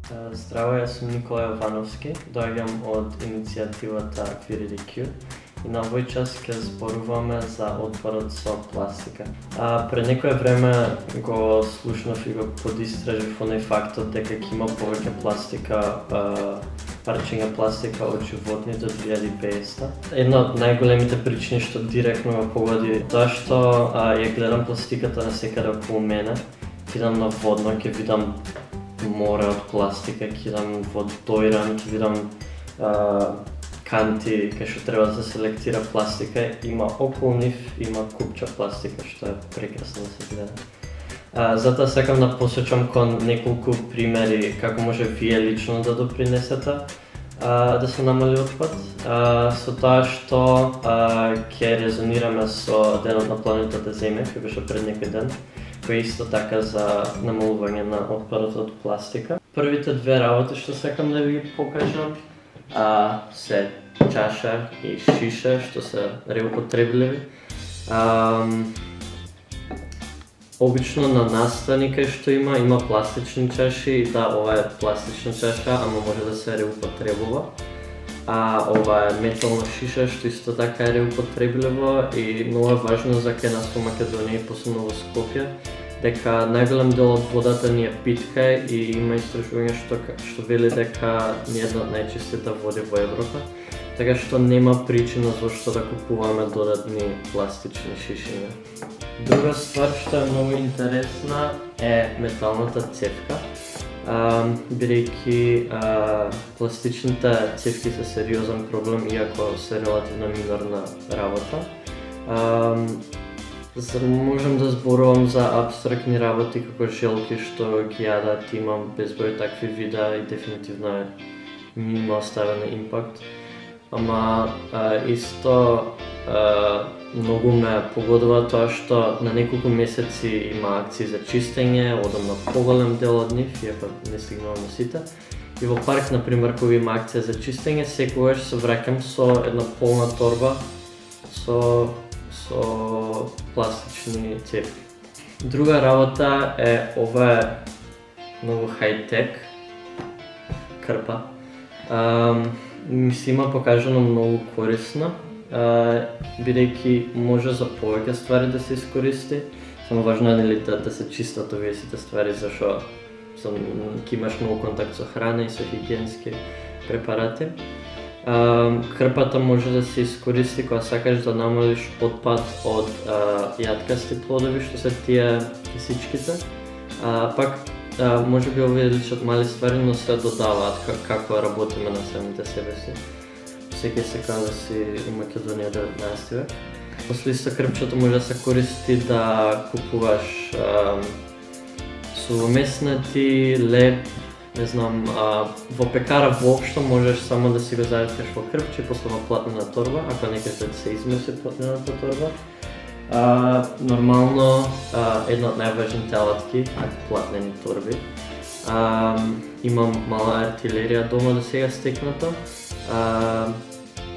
Здраво, јас сум Никола Јовановски, доаѓам од иницијативата QRDQ и на овој час ќе зборуваме за отпадот со пластика. Пред некое време го слушнав и го подистражив оној фактот дека ќе има повеќе пластика, парчиња пластика од животни до 2050. Една од најголемите причини што директно ме погоди тоа што ја гледам пластиката насекаде околу мене. Ќе идам на водно, ќе видам море од пластика, ќе идам во дојран, ќе видам канти кај што треба да се селектира пластика, има околу нив, има купча пластика што е прекрасно да се гледа. Затоа сакам да посочам кон неколку примери како може вие лично да допринесете да се намали отпад, со тоа што ќе резонираме со денот на планетата Земја, кој беше пред некој ден, кој е исто така за намалување на отпадот од пластика. Првите две работи што сакам да ви покажам се чаша и шиша што се реупотребливи. Обично на настани кај што има пластични чаши и да, ова е пластична чаша, ама може да се реупотребува. Ова е метална шиша што исто така е реупотребливо и многу е важно за кај нас во Македонија и посебно во Скопје, дека најголем дел од водата ни е питка и има истражување што вели дека ни е една од најчистите води во Европа, така што нема причина зашто да купуваме додатни пластични шишиња. Друга ствар што е многу интересна е металната цевка. Бидејќи пластичните цевки се сериозен проблем, иако се релативно минорна работа. Можам да зборувам за апстрактни работи како желки што ги јадат, имам безброј такви видеа и дефинитивно ми има оставен импакт. Ама исто многу ме погодува тоа што на неколку месеци има акции за чистење, одам на поголем дел од нив, иако не стигнувам на сите. И во парк, например, кога има акција за чистење, секогаш се враќам со една полна торба со пластични цевки. Друга работа е ова е многу хай-тек крпа. Ми се има покажано многу корисно, бидејќи може за повеќе ствари да се искористи. Само важно е нели да се чистат овие сите ствари, зашто ќе имаш многу контакт со храна и со хигиенски препарати. Крпата може да се искористи кога сакаш да намалиш отпад од јаткасти плодови, што се тие кисичките. Пак може би овие личат мали ствари, но се додаваат како работиме на самите себе си. Секој се каза у Македонија 19 век. После исто крпчето може да се користи да купуваш сувомеснати, леб, не знам, во пекара воопшто можеш само да си го завртеш во крпче и после во платнена торба, ако не кажеш да се измеси платнената торба. Нормално, една од најважните алатки е платнени торби. Имам мала артилерија дома до сега стекната.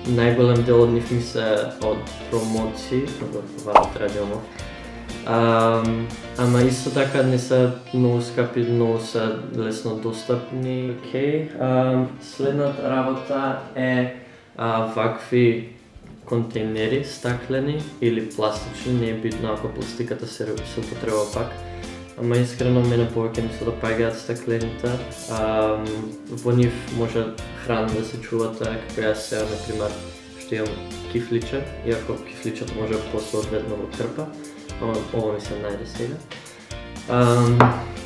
Најголем дел од нив ми се од промоции, го варат радиомо. Ама исто така не се многу скапи, многу се лесно достапни. Следната работа е вакви контейнери, стаклени или пластични, не е битно ако пластиката се употребува пак. Ама искрено мене повеќе ми се допаѓаат стаклените. Во нив може храна да се чувате, како јас сега, например, што имам кифличе, иако кифличето може после одведно во крпа, ама ова ми се најде сега.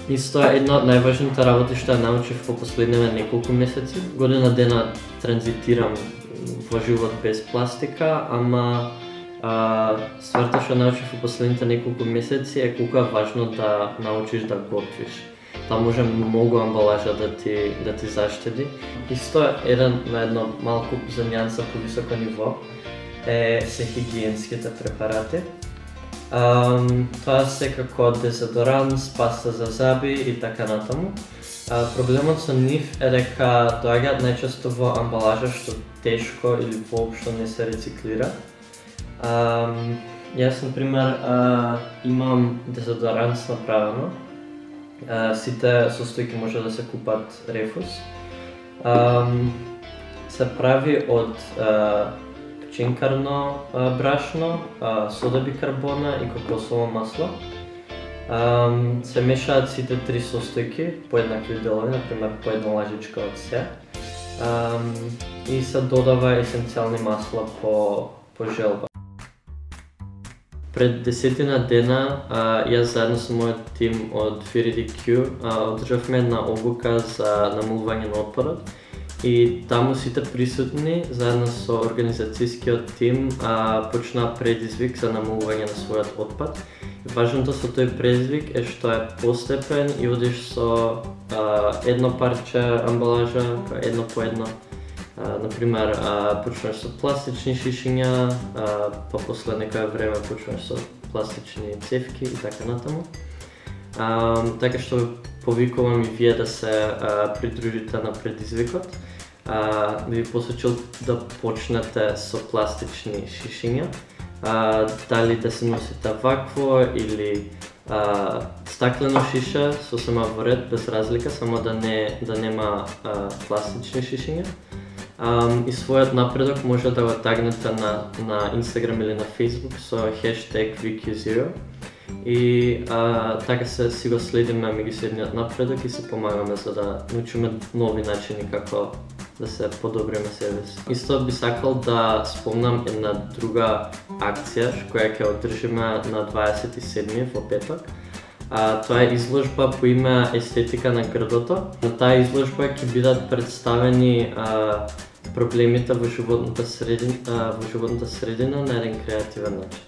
Исто е една од најважните работи што ја научив во последниве неколку месеци. Година дена транзитирам во живот без пластика, ама стварта што научив во последните неколку месеци е колку е важно да научиш да готвиш. Таа може многу амбалажа да ти заштеди. Исто на едно малку за нијанса повисоко ниво се хигиенските препарати. Тоа се како дезодорант, паста за заби и така натаму. Проблемот со нив е дека доаѓаат најчесто во амбалажа што тешко или воопшто не се рециклира. Јас, например, имам дезодорант направено Сите состојки може да се купат рефус. Се прави од пчинкарно брашно, сода бикарбона и кокосово масло. Се мешаат сите три состојки по еднакви делови, например по една лажичка од се. И се додава есенцијални масла по желба. Пред 10 дена јас заедно со мојот тим од FIRIDQ одржавме една обука за намалување на отпадот и таму сите присутни заедно со организацијскиот тим почнаа предизвик за намалување на својот отпад. Важното со тој предизвик е што е постепен и одиш со едно парче амбалажа, едно по едно. Например, почнеш со пластични шишиња, па после некое време почнеш со пластични цевки и така натаму. Така што повикувам и вие да се придружите на предизвикот. Да ви посочил да почнете со пластични шишиња. Дали да се носите вакво или стаклено шише, сосема во ред, без разлика, само да нема пластични шишиња. И својот напредок може да го тагнете на Instagram или на Facebook со хештег VQ0 и така си го следиме меѓусебниот напредок и се помагаме за да научиме нови начини како да се подобриме себе си. Исто би сакал да спомнам една друга акција која ќе одржиме на 27 во петок. Тоа е изложба по име Естетика на грдото. На таа изложба ќе бидат представени проблемите во животната средина на еден креативен начин.